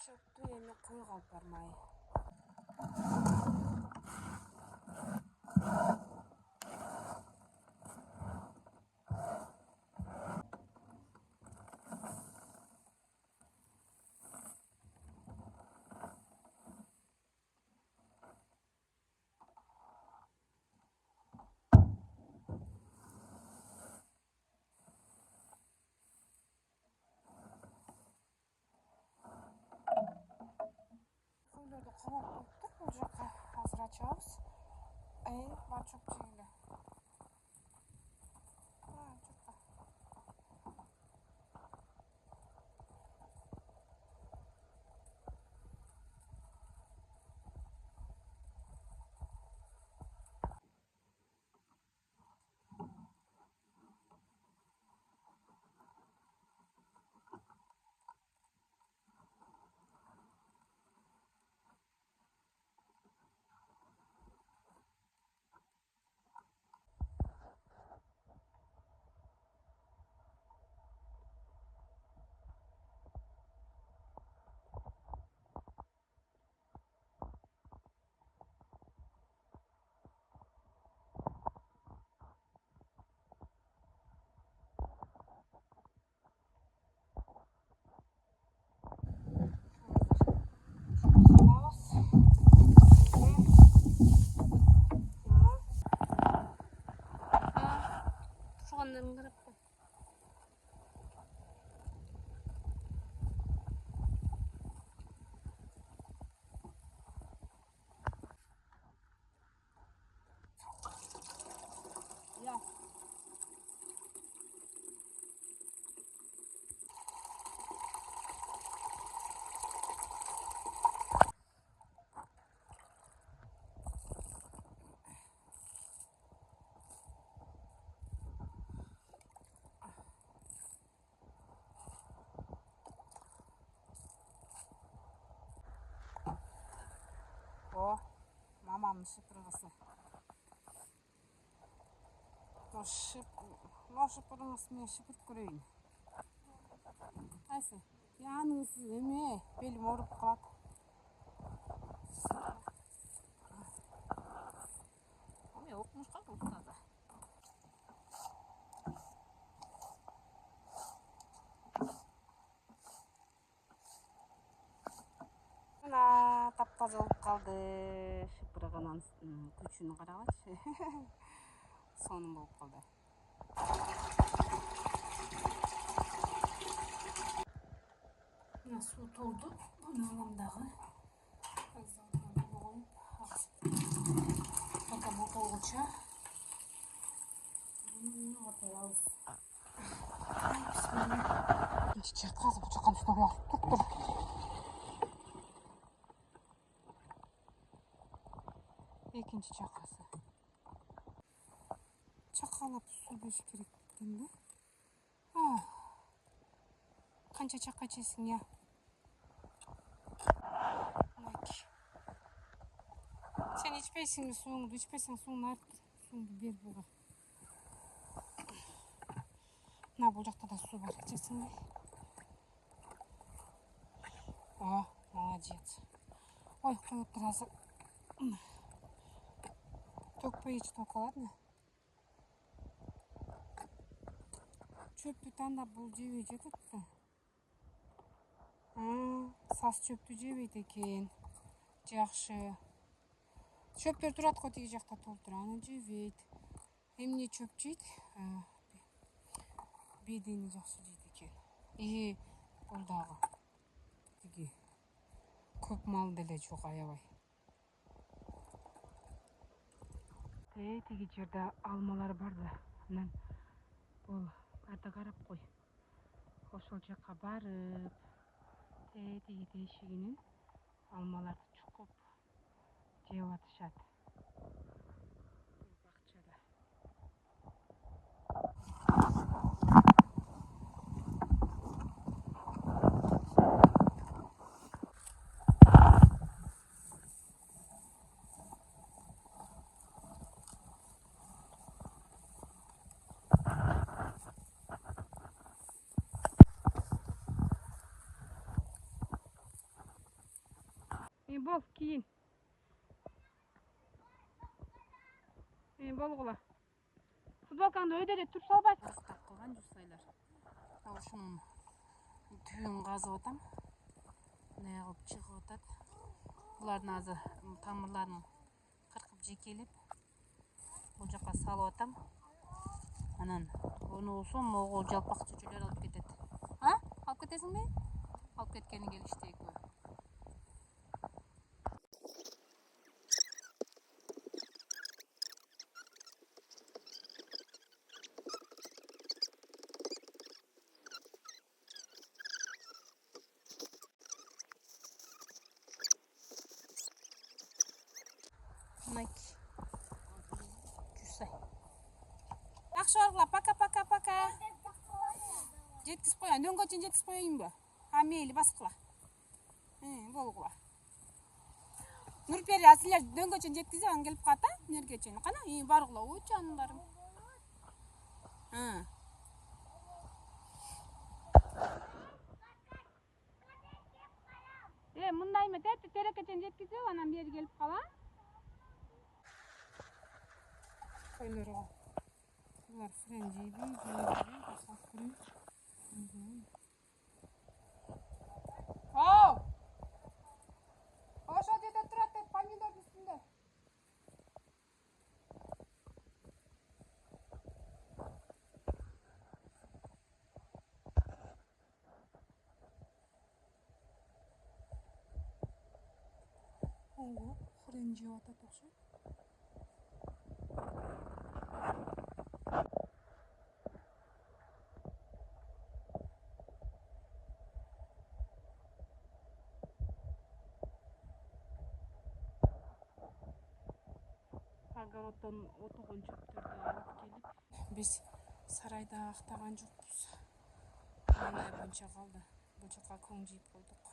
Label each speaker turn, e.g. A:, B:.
A: чөптү эми койго алып бармай. Koylardı kamap koyduk. Бул жака азыр ачабыз. Бар чөп жегиле. Жака. Soğanlarını kırıp koy. Ya. Мамамның шыпырғысы. Шыпырғысы мен шыпырып көрейін. Қайсы? Яныңыз еме, белім орып қалады. Оқымышқа ұлттады. Тап-таза болып қалды. Шыпырғанан күшін қарағатшы. Соның болып қалды. Су толды. Бұны аламдағы. Пока ботолғыча. Чертқазы бұл жаққан үстіне қояқ. Тұр. Екінші чақасы. Чақалап су беш керек екен. Қанша чаққа жесің, я? Сен ішпейсің бе суыңды? Ішпейсің суыңды артыр. Суыңды бер бұға. Бұл жақта да су бар. Жесің бе? Молодец. Ой, қойып тұразы. Төкпей ішті оқа, ладно? Чөпті таңдап бұл жебей жетіпті. Сас чөпті жебейді екен. Жақшы. Чөптер тұрады қой теге жақта толтыр. Аны жебейді. Емне чөп жейді? Бедені жақсы жейді екен. Бұлдағы. Теге. Көп мал дәле жоқ аябай. Теге жерде алмалар барды. Бұл арда қарап қой. Ошол жаққа барып, теге тешігінен алмаларды чұқып жеп атышады. Бол, кийин. Болгула. Футболкаңды өйдө эле туруп салбайсың. Ырыктап калган жусайлар. Ушунун түбүн казып атам. Мындай кылып чыгып атат. Булардын азыр тамырларын кыркып жекелеп бул жака салып атам. Анан ону болсо могул жалпак чөчөлөр алып кетет. Алып кетесиңби? Алып кеткени келишти экөө. Жакшы болгула, пока. Жеткизип коеюн, дөңгө чейин жеткизип коеюнбу? Мейли, баскыла. Болгула. Нурпери, силер дөңгө чейин жеткизип, анан келип калат, нерге чейин. Кана, баргыла, ой жандарым. Мындай эмес, тереке чейин жеткизип, анан бери келип кала. Койлорго. Булар френ жейби, башалып көрөйүн. Ошол жерде турат деп помидордун үстүндө. Френ жеп атат окшойт. Огороддон отогон чөптөрдү алып келип, биз сарайда актаган жокпуз. Мындай боюнча калды. Бул жака көң жийип койдук.